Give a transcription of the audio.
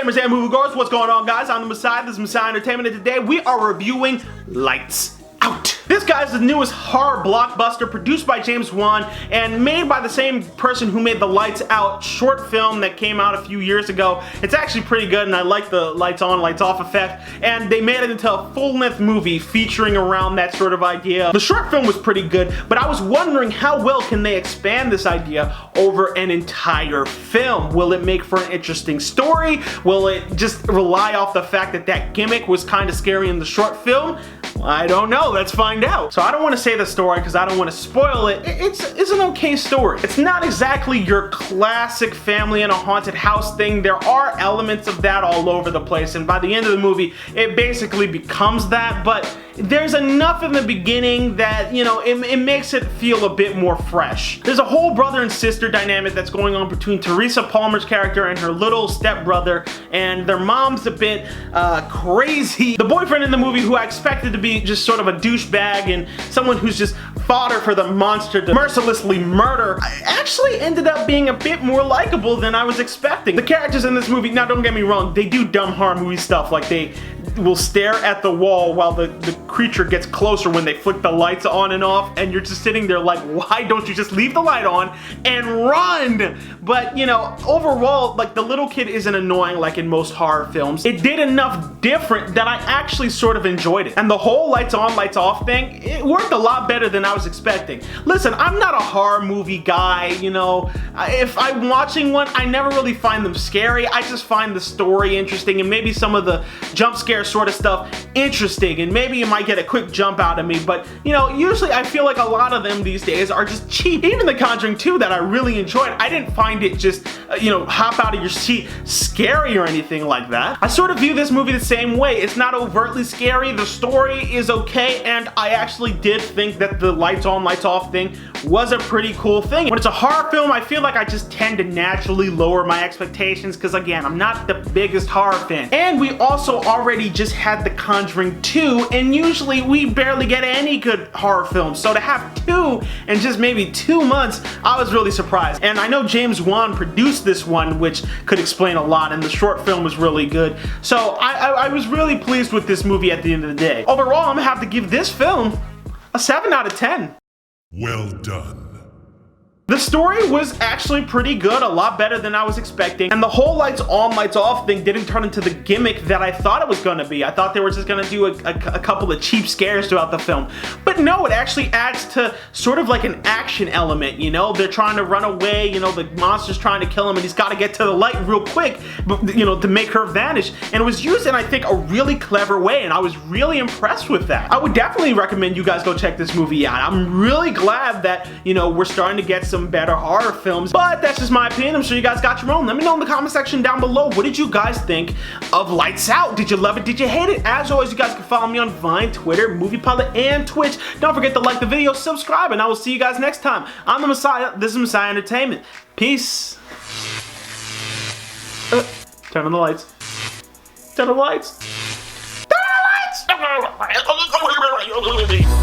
gamers and moviegoers, what's going on, guys? I'm the Messiah, this is Messiah Entertainment, and today we are reviewing Lights Out. This guy's the newest horror blockbuster produced by James Wan and made by the same person who made the Lights Out short film that came out a few years ago. It's actually pretty good and I like the lights on, lights off effect, and they made it into a full-length movie featuring around that sort of idea. The short film was pretty good, but I was wondering how well can they expand this idea over an entire film? Will it make for an interesting story? Will it just rely off the fact that that gimmick was kind of scary in the short film? I don't know, let's find out. So I don't want to say the story because I don't want to spoil it. It's an okay story. It's not exactly your classic family in a haunted house thing. There are elements of that all over the place, and by the end of the movie, it basically becomes that, but there's enough in the beginning that, you know, it makes it feel a bit more fresh. There's a whole brother and sister dynamic that's going on between Teresa Palmer's character and her little stepbrother, and their mom's a bit crazy. The boyfriend in the movie, who I expected to be just sort of a douchebag and someone who's just fodder for the monster to mercilessly murder, actually ended up being a bit more likable than I was expecting. The characters in this movie, now don't get me wrong, they do dumb horror movie stuff, like they will stare at the wall while the creature gets closer when they flick the lights on and off, and you're just sitting there like, why don't you just leave the light on and run? But, you know, overall, like, the little kid isn't annoying like in most horror films. It did enough different that I actually sort of enjoyed it. And the whole lights on, lights off thing, it worked a lot better than I was expecting. Listen, I'm not a horror movie guy, you know. If I'm watching one, I never really find them scary. I just find the story interesting and maybe some of the jump scare sort of stuff interesting, and maybe you might get a quick jump out of me, but, you know, usually I feel like a lot of them these days are just cheap. Even The Conjuring 2 that I really enjoyed, I didn't find it just, you know, hop out of your seat scary or anything like that. I sort of view this movie the same way. It's not overtly scary, the story is okay, and I actually did think that the lights on, lights off thing was a pretty cool thing. When it's a horror film, I feel like I just tend to naturally lower my expectations because, again, I'm not the biggest horror fan. And we also already just had The Conjuring 2, and usually we barely get any good horror films, so to have two in just maybe 2 months, I was really surprised. And I know James Wan produced this one, which could explain a lot, and the short film was really good. So I was really pleased with this movie at the end of the day. Overall, I'm gonna have to give this film a 7 out of 10. Well done. The story was actually pretty good, a lot better than I was expecting, and the whole lights on, lights off thing didn't turn into the gimmick that I thought it was gonna be. I thought they were just gonna do a couple of cheap scares throughout the film. But no, it actually adds to sort of like an action element, you know? They're trying to run away, you know, the monster's trying to kill him, and he's gotta get to the light real quick, you know, to make her vanish. And it was used in, I think, a really clever way, and I was really impressed with that. I would definitely recommend you guys go check this movie out. I'm really glad that, you know, we're starting to get some better horror films, but that's just my opinion. I'm sure you guys got your own. Let me know in the comment section down below, what did you guys think of Lights Out? Did you love it? Did you hate it? As always, you guys can follow me on Vine, Twitter, MoviePilot, and Twitch. Don't forget to like the video, subscribe, and I will see you guys next time. I'm the Messiah. This is Messiah Entertainment. Peace. Turn on the lights. Turn on the lights. Turn on the lights.